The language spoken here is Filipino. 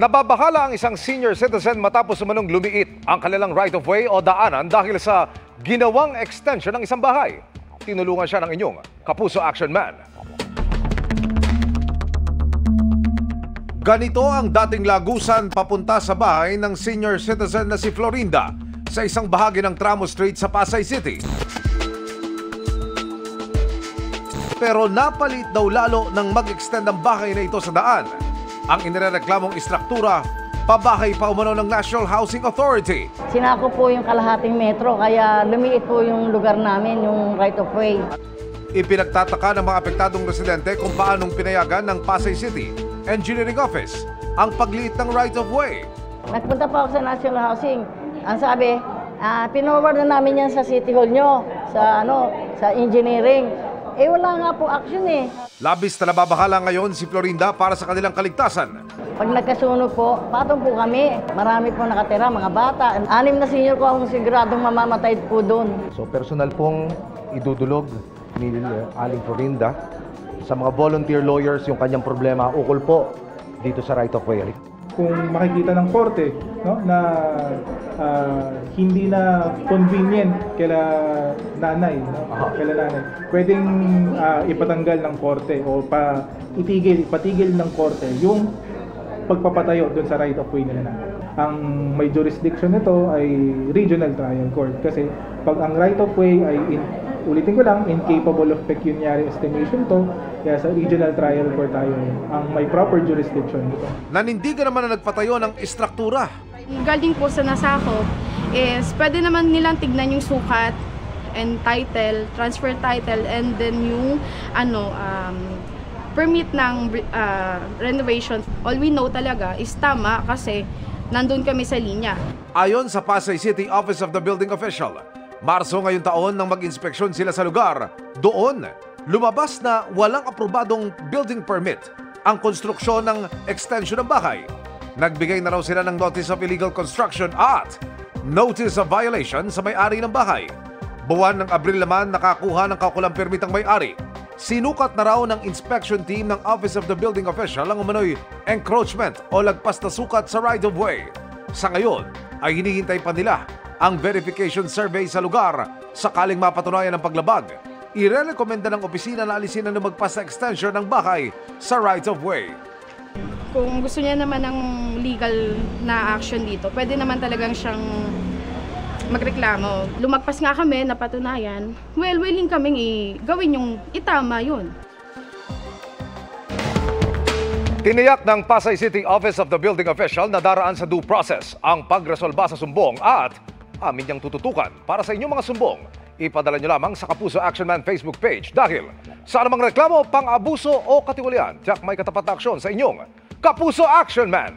Nababahala ang isang senior citizen matapos umanong lumiit ang kanilang right-of-way o daanan dahil sa ginawang extension ng isang bahay. Tinulungan siya ng inyong Kapuso Action Man. Ganito ang dating lagusan papunta sa bahay ng senior citizen na si Florinda sa isang bahagi ng Tramo Street sa Pasay City. Pero napalit daw lalo nang mag-extend ang bahay na ito sa daan. Ang inireklamong istruktura, pabahay pa umano ng National Housing Authority. Sinako po yung kalahating metro, kaya lumiit po yung lugar namin, yung right of way. Ipinagtataka ng mga apektadong residente kung paanong pinayagan ng Pasay City Engineering Office ang pagliit ng right of way. Nagpunta pa ako sa National Housing. Ang sabi, pinoward na namin yan sa City Hall nyo, sa engineering. Wala nga po action eh. Labis na nababahala ngayon si Florinda para sa kanilang kaligtasan. Pag nagkasunog po, patong po kami. Marami po nakatira, mga bata. 6 na senior ko ang siguradong mamamatay po doon. So personal pong idudulog ni Aling Florinda sa mga volunteer lawyers yung kanyang problema ukol po dito sa right of way. Kung makikita ng korte, no, na hindi na convenient kaila nanay, pwedeng ipatanggal ng korte o ipatigil ng korte yung pagpapatayo doon sa right of way nila. Ang may jurisdiction nito ay regional trial court kasi pag ang right of way ay ulitin ko lang, incapable of pecuniary estimation to, kaya sa regional trial court tayo ang may proper jurisdiction nito. Nanindigan naman na nagpatayo ng istruktura. Galing po sa nasakop is pwede naman nilang tignan yung sukat and title, transfer title, and then yung permit ng renovation. All we know talaga is tama kasi nandun kami sa linya. Ayon sa Pasay City Office of the Building Official, Marso ngayong taon nang mag-inspeksyon sila sa lugar, doon lumabas na walang aprobadong building permit ang konstruksyon ng extension ng bahay. Nagbigay na raw sila ng Notice of Illegal Construction at Notice of Violation sa may-ari ng bahay. Buwan ng Abril naman nakakuha ng kaukulang permit ang may-ari. Sinukat na raw ng inspection team ng Office of the Building Official ang umano'y encroachment o lagpas na sukat sa right-of-way. Sa ngayon ay hinihintay pa nila ang verification survey sa lugar sakaling mapatunayan ang paglabag. Irerekomenda ng opisina na alisin ang lumagpas sa extension ng bahay sa right-of-way. Kung gusto niya naman ng legal na action dito, pwede naman talagang siyang magreklamo. Lumagpas nga kami, napatunayan. Well, willing kaming gawin yung itama yun. Tiniyak ng Pasay City Office of the Building Official na daraan sa due process ang pagresolba sa sumbong at amin niyang tututukan para sa inyong mga sumbong. Ipadala niyo lamang sa Kapuso Action Man Facebook page dahil sa anumang reklamo, pang-abuso o katiwalian, tiyak may katapat na aksyon sa inyong Kapuso Action Man.